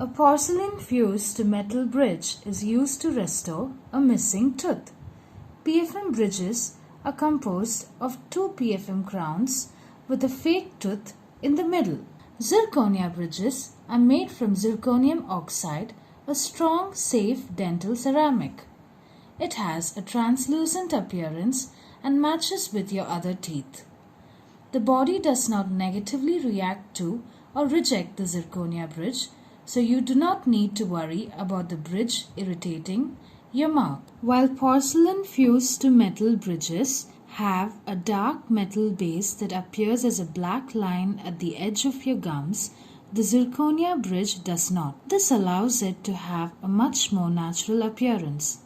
A porcelain fused to metal bridge is used to restore a missing tooth. PFM bridges are composed of two PFM crowns with a fake tooth in the middle. Zirconia bridges are made from zirconium oxide, a strong, safe dental ceramic. It has a translucent appearance and matches with your other teeth. The body does not negatively react to or reject the zirconia bridge, so you do not need to worry about the bridge irritating your mouth. While porcelain fused to metal bridges have a dark metal base that appears as a black line at the edge of your gums, the zirconia bridge does not. This allows it to have a much more natural appearance.